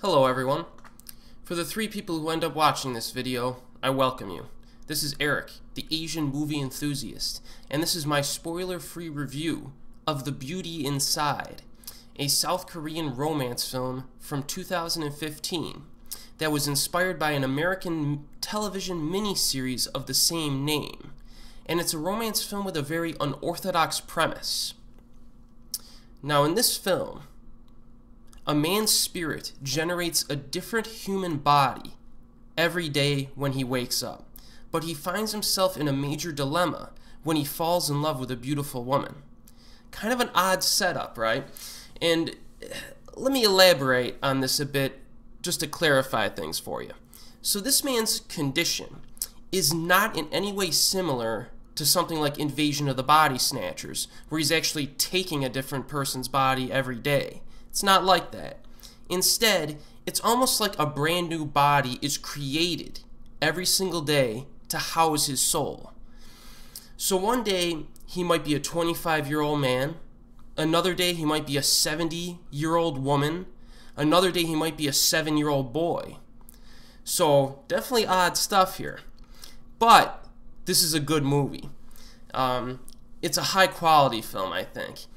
Hello everyone. For the 3 people who end up watching this video, I welcome you. This is Erik, the Asian movie enthusiast, and this is my spoiler-free review of The Beauty Inside, a South Korean romance film from 2015 that was inspired by an American television miniseries of the same name. And it's a romance film with a very unorthodox premise. Now in this film, a man's spirit generates a different human body every day when he wakes up, but he finds himself in a major dilemma when he falls in love with a beautiful woman. Kind of an odd setup, right? And let me elaborate on this a bit just to clarify things for you. So this man's condition is not in any way similar to something like Invasion of the Body Snatchers, where he's actually taking a different person's body every day. It's not like that. Instead, it's almost like a brand new body is created every single day to house his soul. So one day, he might be a 25-year-old man. Another day, he might be a 70-year-old woman. Another day, he might be a 7-year-old boy. So definitely odd stuff here. But this is a good movie. It's a high-quality film, I think.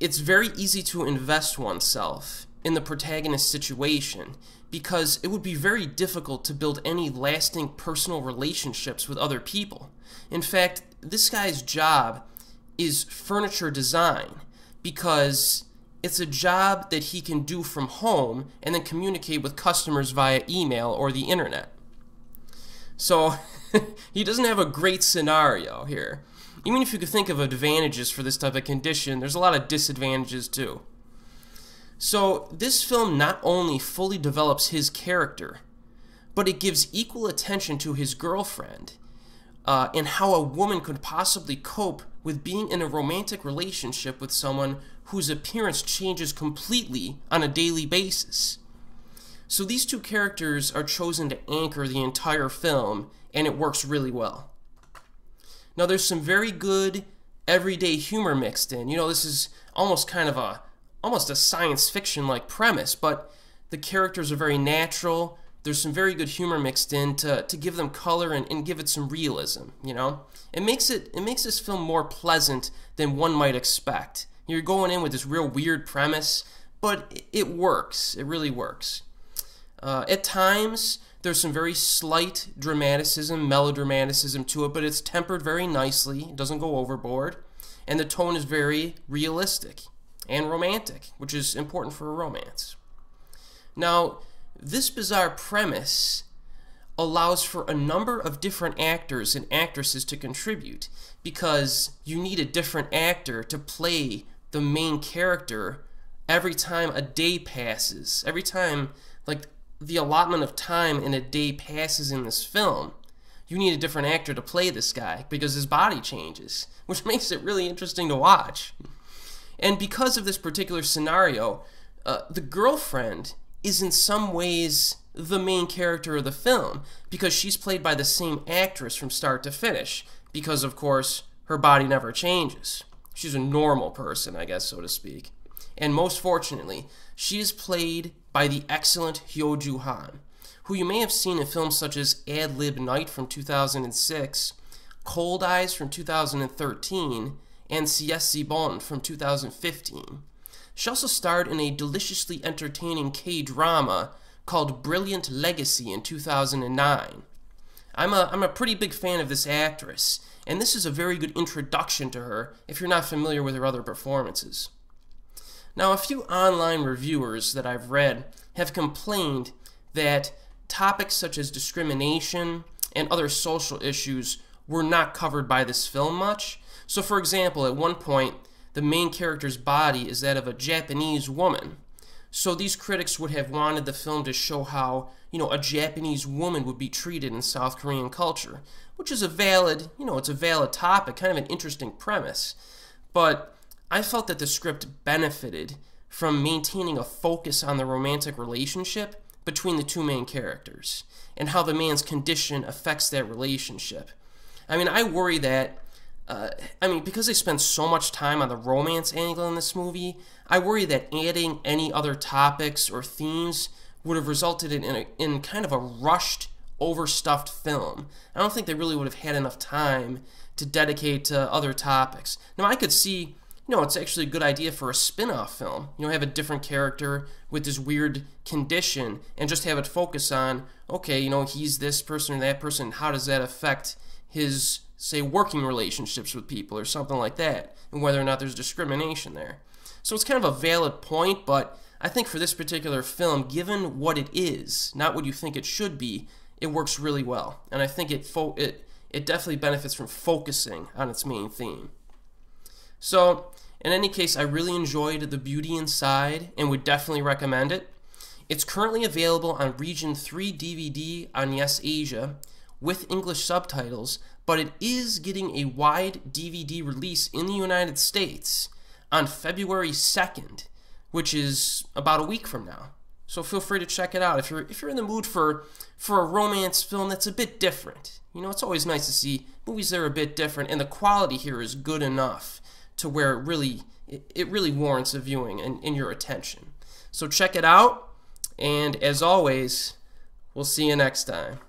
It's very easy to invest oneself in the protagonist's situation because it would be very difficult to build any lasting personal relationships with other people. In fact, this guy's job is furniture design because it's a job that he can do from home and then communicate with customers via email or the internet. So he doesn't have a great scenario here. Even if you could think of advantages for this type of condition, there's a lot of disadvantages too. So this film not only fully develops his character, but it gives equal attention to his girlfriend and how a woman could possibly cope with being in a romantic relationship with someone whose appearance changes completely on a daily basis. So these 2 characters are chosen to anchor the entire film, and it works really well. Now there's some very good everyday humor mixed in. You know, this is almost kind of almost a science fiction like premise, but the characters are very natural. There's some very good humor mixed in to give them color and give it some realism, you know? It makes this film more pleasant than one might expect. You're going in with this real weird premise, but it works. It really works. At times, there's some very slight dramaticism, melodramaticism to it, but it's tempered very nicely. It doesn't go overboard. And the tone is very realistic and romantic, which is important for a romance. Now, this bizarre premise allows for a number of different actors and actresses to contribute because you need a different actor to play the main character every time a day passes. Every time, like, the allotment of time in a day passes in this film, you need a different actor to play this guy because his body changes, which makes it really interesting to watch. And because of this particular scenario, the girlfriend is in some ways the main character of the film because she's played by the same actress from start to finish because, of course, her body never changes. She's a normal person, I guess, so to speak. And most fortunately, she is played by the excellent Hyo-joo Han, who you may have seen in films such as Ad Lib Night from 2006, Cold Eyes from 2013, and Sieste Bon from 2015. She also starred in a deliciously entertaining K-drama called Brilliant Legacy in 2009. I'm a pretty big fan of this actress, and this is a very good introduction to her if you're not familiar with her other performances. Now, a few online reviewers that I've read have complained that topics such as discrimination and other social issues were not covered by this film much. So, for example, at one point, the main character's body is that of a Japanese woman. So these critics would have wanted the film to show how, you know, a Japanese woman would be treated in South Korean culture, which is a valid, it's a valid topic, kind of an interesting premise. But I felt that the script benefited from maintaining a focus on the romantic relationship between the 2 main characters and how the man's condition affects that relationship. I mean, I worry that, because they spend so much time on the romance angle in this movie, I worry that adding any other topics or themes would have resulted in kind of a rushed, overstuffed film. I don't think they really would have had enough time to dedicate to other topics. Now, I could see, it's actually a good idea for a spin-off film. Have a different character with this weird condition and just have it focus on, okay, he's this person or that person. How does that affect his, say, working relationships with people or something like that, and whether or not there's discrimination there. So it's kind of a valid point, but I think for this particular film, given what it is, not what you think it should be, it works really well. And I think it definitely benefits from focusing on its main theme. So, in any case, I really enjoyed The Beauty Inside and would definitely recommend it. It's currently available on Region 3 DVD on Yes Asia with English subtitles, but it is getting a wide DVD release in the United States on February 2nd, which is about a week from now. So feel free to check it out if you're in the mood for a romance film that's a bit different. It's always nice to see movies that are a bit different, and the quality here is good enough to where it really warrants a viewing and your attention. So check it out, and as always, we'll see you next time.